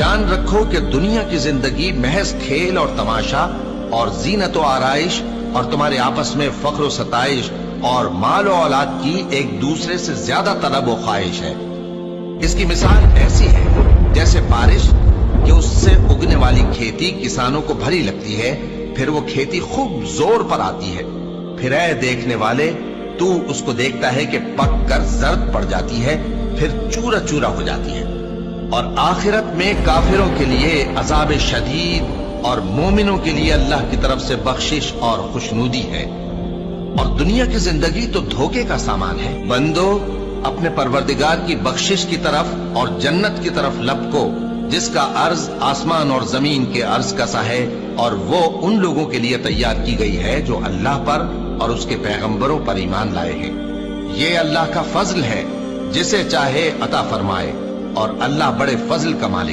جان رکھو کہ دنیا کی زندگی محض کھیل اور تماشا اور زینت و آرائش اور تمہارے آپس میں فخر و ستائش اور مال و اولاد کی ایک دوسرے سے زیادہ طلب و خواہش ہے۔ اس کی مثال ایسی ہے جیسے بارش کہ اس سے اگنے والی کھیتی کسانوں کو بھری لگتی ہے، پھر وہ کھیتی خوب زور پر آتی ہے، پھر اے دیکھنے والے تو اس کو دیکھتا ہے کہ پک کر زرد پڑ جاتی ہے، پھر چورا چورا ہو جاتی ہے۔ اور آخرت میں کافروں کے لیے عذاب شدید اور مومنوں کے لیے اللہ کی طرف سے بخشش اور خوشنودی ہے۔ اور دنیا کی زندگی تو دھوکے کا سامان ہے۔ بندو اپنے پروردگار کی بخشش کی طرف اور جنت کی طرف لپکو جس کا عرض آسمان اور زمین کے عرض کا سا ہے، اور وہ ان لوگوں کے لیے تیار کی گئی ہے جو اللہ پر اور اس کے پیغمبروں پر ایمان لائے ہیں۔ یہ اللہ کا فضل ہے، جسے چاہے عطا فرمائے، اور اللہ بڑے فضل کا مالک